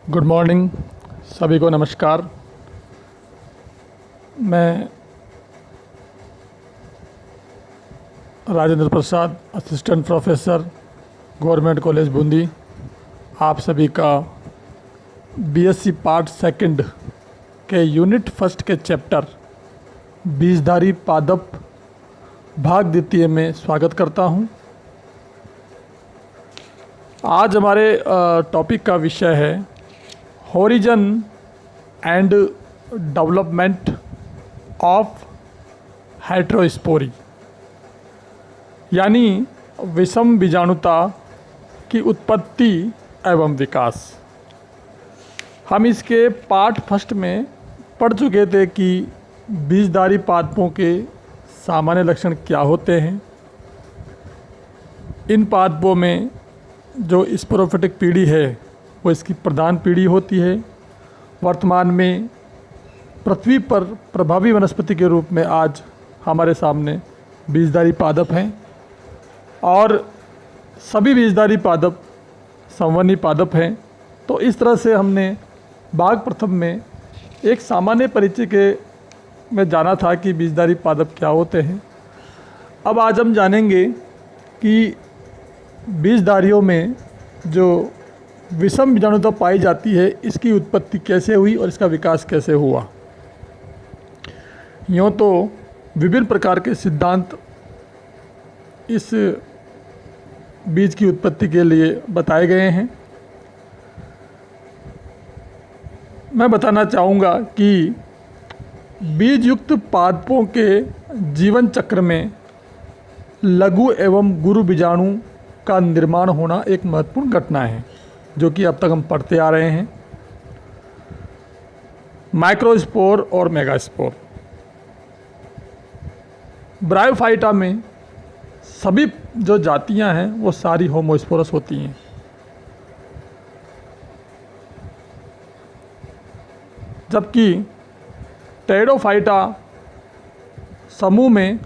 Good morning, सभी को नमस्कार। मैं Rajendra Prasad, assistant professor, government college Bundi, आप सभी का बीएससी पार्ट सेकंड के यूनिट फर्स्ट के चैप्टर बीजधारी पादप भाग द्वितीय में स्वागत करता हूं। आज हमारे टॉपिक का विषय है horizon and development of heterospory, यानी विषम बीजाणुता की उत्पत्ति एवं विकास। हम इसके पार्ट फर्स्ट में पढ़ चुके थे कि बीजधारी पादपों के सामान्य लक्षण क्या होते हैं। इन पादपों में जो स्पोरोफिटिक पीढ़ी है वो इसकी प्रधान पीढ़ी होती है। वर्तमान में पृथ्वी पर प्रभावी वनस्पति के रूप में आज हमारे सामने बीजधारी पादप हैं और सभी बीजधारी पादप संवहनी पादप हैं। तो इस तरह से हमने भाग प्रथम में एक सामान्य परिचय के में जाना था कि बीजधारी पादप क्या होते हैं। अब आज हम जानेंगे कि बीजधारियों में जो विषम बीजाणुता पाई जाती है इसकी उत्पत्ति कैसे हुई और इसका विकास कैसे हुआ। यूँ तो विभिन्न प्रकार के सिद्धांत इस बीज की उत्पत्ति के लिए बताए गए हैं। मैं बताना चाहूँगा कि बीज युक्त पादपों के जीवन चक्र में लघु एवं गुरु बीजाणु का निर्माण होना एक महत्वपूर्ण घटना है, जो कि अब तक हम पढ़ते आ रहे हैं। माइक्रोस्पोर और मेगास्पोर। ब्रायोफाइटा में सभी जो जातियां हैं वो सारी होमोस्पोरस होती हैं। जबकि टेरिडोफाइटा समूह में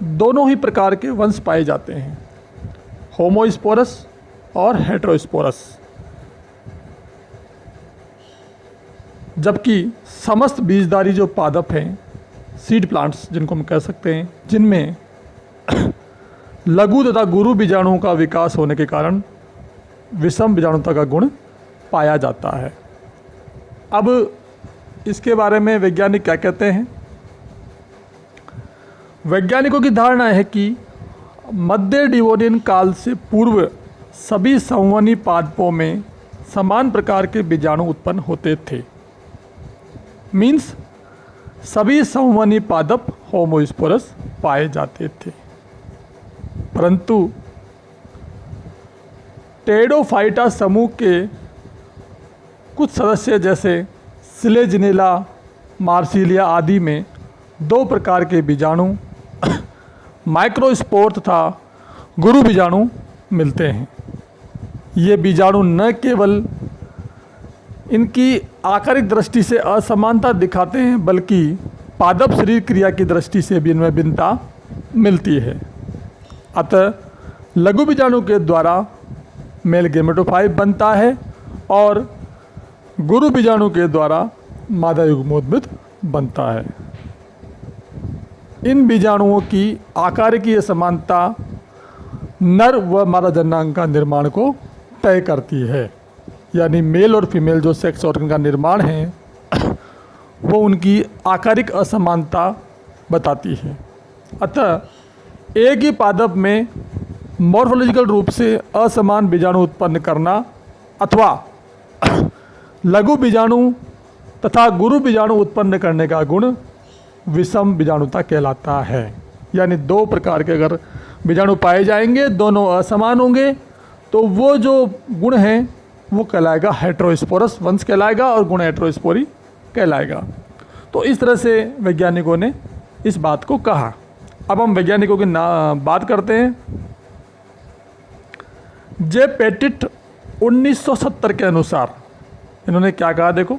दोनों ही प्रकार के वंश पाए जाते हैं, होमोस्पोरस और हेटेरोस्पोरस। जबकि समस्त बीजधारी जो पादप हैं, सीड प्लांट्स जिनको हम कह सकते हैं, जिनमें लघु तथा गुरु बीजाणुओं का विकास होने के कारण विषम बीजाणुता का गुण पाया जाता है। अब इसके बारे में वैज्ञानिक क्या कहते हैं। वैज्ञानिकों की धारणा है कि मध्य डिवोनियन काल से पूर्व सभी संवहनी पादपों में समान प्रकार के बीजाणु उत्पन्न होते थे। मीन्स सभी संवहनी पादप होमोस्पोरस पाए जाते थे, परंतु टेरिडोफाइटा समूह के कुछ सदस्य जैसे सिलेजिनेला, मार्सिलिया आदि में दो प्रकार के बीजाणु माइक्रोस्पोर तथा गुरु बीजाणु मिलते हैं। ये बीजाणु न केवल इनकी आकारिक दृष्टि से असमानता दिखाते हैं, बल्कि पादप शरीर क्रिया की दृष्टि से भी इनमें भिन्नता मिलती है। अतः लघु बीजाणु के द्वारा मेल गेमेटोफाइट बनता है और गुरु बीजाणु के द्वारा मादा युग्मोद्भिद बनता है। इन बीजाणुओं की आकारिकीय समानता नर व मादा जननांग का निर्माण को तय करती है, यानी मेल और फीमेल जो सेक्स ऑर्गन का निर्माण है वो उनकी आकारिक असमानता बताती है। अतः एक ही पादप में मॉर्फोलॉजिकल रूप से असमान बीजाणु उत्पन्न करना अथवा लघु बीजाणु तथा गुरु बीजाणु उत्पन्न करने का गुण विषम बीजाणुता कहलाता है। यानी दो प्रकार के अगर बीजाणु पाए जाएंगे, दोनों असमान होंगे, तो वो जो गुण हैं वो कहलाएगा हेटेरोस्पोरस वंश कहलाएगा और गुण हेटेरोस्पोरी कहलाएगा। तो इस तरह से वैज्ञानिकों ने इस बात को कहा। अब हम वैज्ञानिकों की बात करते हैं। जे पेटिट 1970 के अनुसार इन्होंने क्या कहा, देखो,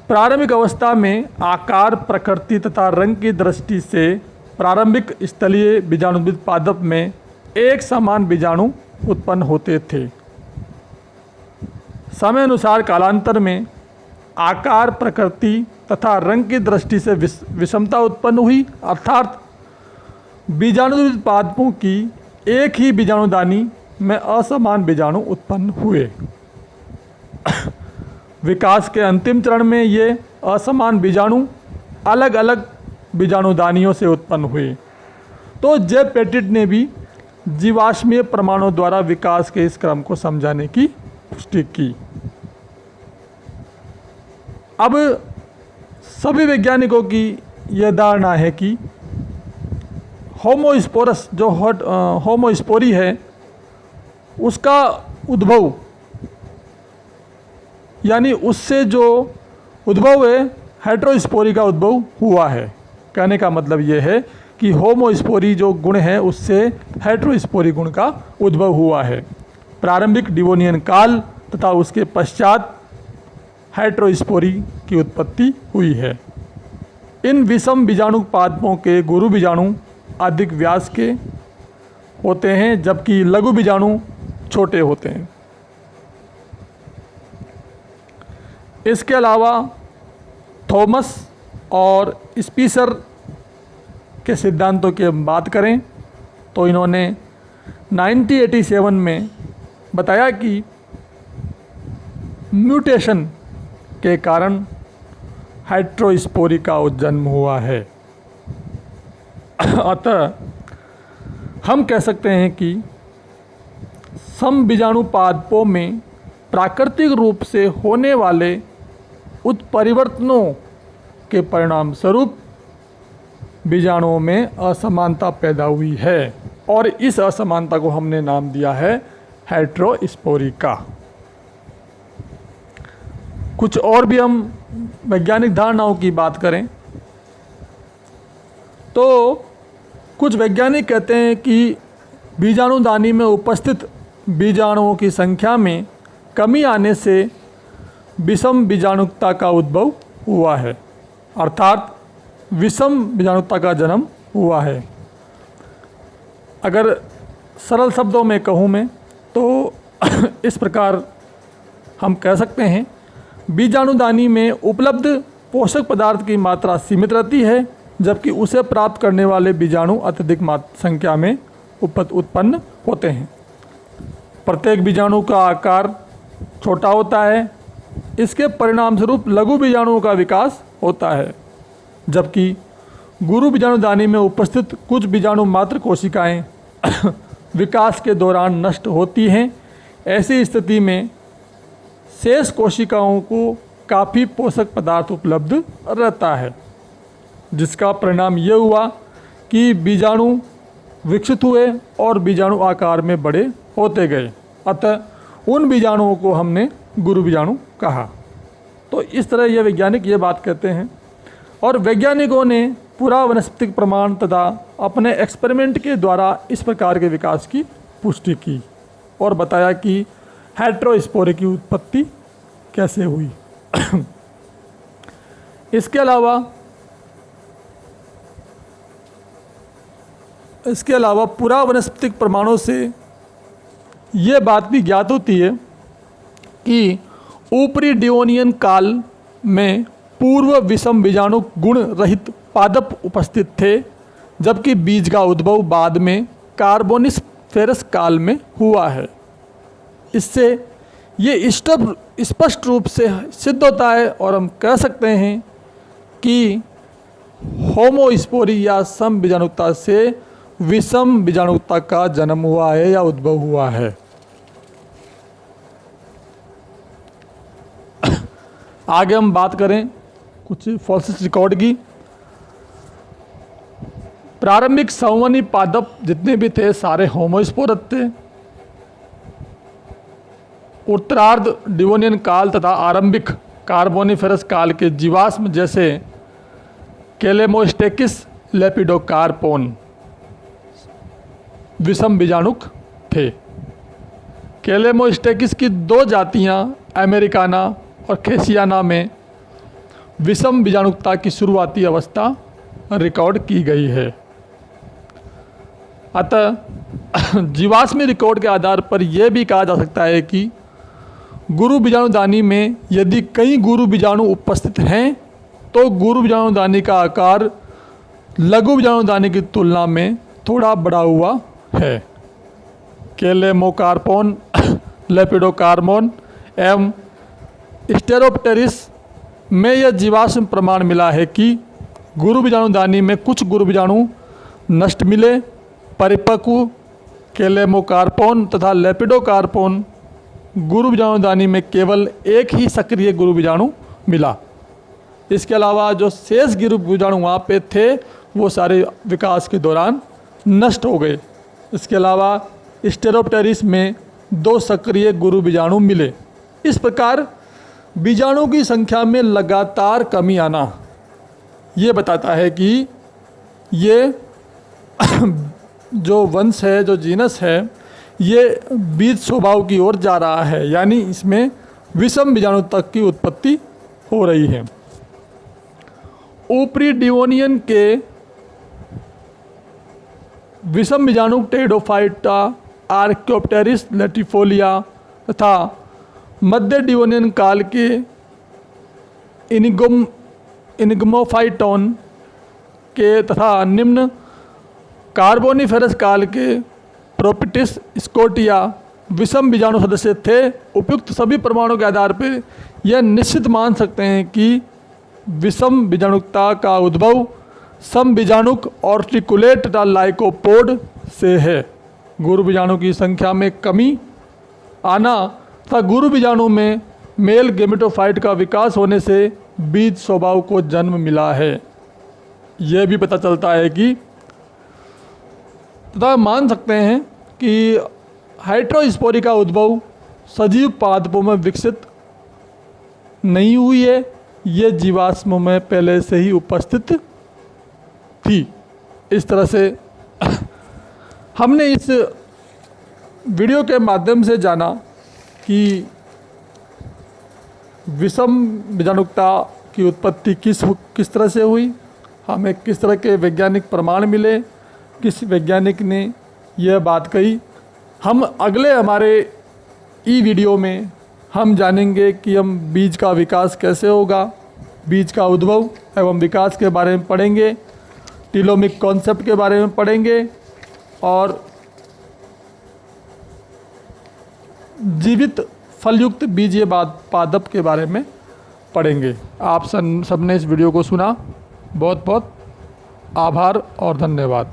प्रारंभिक अवस्था में आकार, प्रकृति तथा रंग की दृष्टि से प्रारंभिक स्थलीय बीजाणुविद पादप में एक समान बीजाणु उत्पन्न होते थे। समय अनुसार कालांतर में आकार, प्रकृति तथा रंग की दृष्टि से विषमता उत्पन्न हुई, अर्थात बीजाणुरहित पादपों की एक ही बीजाणुदानी में असमान बीजाणु उत्पन्न हुए। विकास के अंतिम चरण में ये असमान बीजाणु अलग अलग बीजाणुदानियों से उत्पन्न हुए। तो जे पेटिट ने भी जीवाश्मीय प्रमाणों द्वारा विकास के इस क्रम को समझाने की पुष्टि की। अब सभी वैज्ञानिकों की यह धारणा है कि होमोस्पोरस जो होमोस्पोरी है उसका उद्भव, यानी उससे जो उद्भव है हेटेरोस्पोरी का उद्भव हुआ है। कहने का मतलब ये है कि होमोस्पोरी जो गुण है उससे हेटेरोस्पोरी गुण का उद्भव हुआ है। प्रारंभिक डिवोनियन काल तथा उसके पश्चात हेटेरोस्पोरी की उत्पत्ति हुई है। इन विषम बीजाणु पादपों के गुरु बीजाणु अधिक व्यास के होते हैं, जबकि लघु बीजाणु छोटे होते हैं। इसके अलावा थॉमस और स्पीसर के सिद्धांतों की बात करें तो इन्होंने 1987 में बताया कि म्यूटेशन के कारण हेटेरोस्पोरी का जन्म हुआ है। अतः हम कह सकते हैं कि समबीजाणु पादपों में प्राकृतिक रूप से होने वाले उत्परिवर्तनों के परिणाम स्वरूप बीजाणुओं में असमानता पैदा हुई है और इस असमानता को हमने नाम दिया है हेटेरोस्पोरी का। कुछ और भी हम वैज्ञानिक धारणाओं की बात करें तो कुछ वैज्ञानिक कहते हैं कि बीजाणुदानी में उपस्थित बीजाणुओं की संख्या में कमी आने से विषम बीजाणुता का उद्भव हुआ है, अर्थात विषम बीजाणुता का जन्म हुआ है। अगर सरल शब्दों में कहूँ मैं तो इस प्रकार हम कह सकते हैं, बीजाणुदानी में उपलब्ध पोषक पदार्थ की मात्रा सीमित रहती है, जबकि उसे प्राप्त करने वाले बीजाणु अत्यधिक संख्या में उत्पन्न होते हैं। प्रत्येक बीजाणु का आकार छोटा होता है, इसके परिणाम स्वरूप लघु बीजाणुओं का विकास होता है, जबकि गुरु बीजाणुदानी में उपस्थित कुछ बीजाणु मात्र कोशिकाएं विकास के दौरान नष्ट होती हैं। ऐसी स्थिति में शेष कोशिकाओं को काफ़ी पोषक पदार्थ उपलब्ध रहता है, जिसका परिणाम ये हुआ कि बीजाणु विकसित हुए और बीजाणु आकार में बड़े होते गए। अतः उन बीजाणुओं को हमने गुरु बीजाणु कहा। तो इस तरह ये वैज्ञानिक ये बात कहते हैं और वैज्ञानिकों ने पूरा वनस्पतिक प्रमाण तथा अपने एक्सपेरिमेंट के द्वारा इस प्रकार के विकास की पुष्टि की और बताया कि हेटेरोस्पोरी की उत्पत्ति कैसे हुई। इसके अलावा पूरा वनस्पतिक प्रमाणों से ये बात भी ज्ञात होती है कि ऊपरी डिवोनियन काल में पूर्व विषम बीजाणु गुण रहित पादप उपस्थित थे, जबकि बीज का उद्भव बाद में कार्बोनिफेरस काल में हुआ है। इससे ये स्पष्ट रूप से सिद्ध होता है और हम कह सकते हैं कि होमोस्पोरी या सम बीजाणुता से विषम बीजाणुता का जन्म हुआ है या उद्भव हुआ है। आगे हम बात करें कुछ फॉसिल्स रिकॉर्ड की। प्रारंभिक संवहनी पादप जितने भी थे सारे होमोस्पोरस थे। उत्तरार्ध डिवोनियन काल तथा आरंभिक कार्बोनिफेरस काल के जीवाश्म जैसे कैलेमोस्टेकिस लेपिडोकार्पोन विषम बीजाणुक थे। कैलेमोस्टेकिस की दो जातियां अमेरिकाना और खेसियाना में विषम बीजाणुकता की शुरुआती अवस्था रिकॉर्ड की गई है। अतः जीवाश्मी रिकॉर्ड के आधार पर यह भी कहा जा सकता है कि गुरु बीजाणुदानी में यदि कई गुरु बीजाणु उपस्थित हैं तो गुरु बीजाणुदानी का आकार लघु बीजाणुदानी की तुलना में थोड़ा बढ़ा हुआ है। केलेमोकार्पोन, लेपिडोकार्मोन एवं स्टेरोप्टेरिस में यह जीवाश्म प्रमाण मिला है कि गुरु बीजाणुदानी में कुछ गुरु बीजाणु नष्ट मिले। परिपक्व केलेमोकार्पोन तथा लेपिडोकार्पोन गुरु बीजाणुदानी में केवल एक ही सक्रिय गुरु बीजाणु मिला। इसके अलावा जो शेष गुरु बीजाणु वहाँ पे थे वो सारे विकास के दौरान नष्ट हो गए। इसके अलावा स्टेरोप्टेरिस में 2 सक्रिय गुरु बीजाणु मिले। इस प्रकार बीजाणु की संख्या में लगातार कमी आना ये बताता है कि ये जो वंश है, जो जीनस है, ये बीज स्वभाव की ओर जा रहा है, यानी इसमें विषम बीजाणु तक की उत्पत्ति हो रही है। ऊपरी डिवोनियन के विषम बीजाणु टेरिडोफाइटा, आर्क्योप्टेरिस लेटिफोलिया तथा मध्य डिवोनियन काल के इनिग्मोफाइटोन के तथा निम्न कार्बोनिफेरस काल के प्रोपिटिस स्कोटिया विषम बीजाणु सदस्य थे। उपयुक्त सभी प्रमाणों के आधार पर यह निश्चित मान सकते हैं कि विषम बीजाणुकता का उद्भव सम बीजाणुक ऑर्टिकुलेट तथा लाइकोपोड से है। गुरु बीजाणु की संख्या में कमी आना तथा गुरु बीजाणु में मेल गेमेटोफाइट का विकास होने से बीज स्वभाव को जन्म मिला है। यह भी पता चलता है कि तथा मान सकते हैं कि हाइड्रोस्पोरी का उद्भव सजीव पादपों में विकसित नहीं हुई है, ये जीवाश्मों में पहले से ही उपस्थित थी। इस तरह से हमने इस वीडियो के माध्यम से जाना कि विषम बीजाणुकता की उत्पत्ति किस तरह से हुई, हमें किस तरह के वैज्ञानिक प्रमाण मिले, किस वैज्ञानिक ने यह बात कही। हम अगले हमारे वीडियो में हम जानेंगे कि हम बीज का विकास कैसे होगा, बीज का उद्भव एवं विकास के बारे में पढ़ेंगे, टीलोमिक कॉन्सेप्ट के बारे में पढ़ेंगे और जीवित फलयुक्त बीजीय पादप के बारे में पढ़ेंगे। आप सबने इस वीडियो को सुना, बहुत बहुत आभार और धन्यवाद।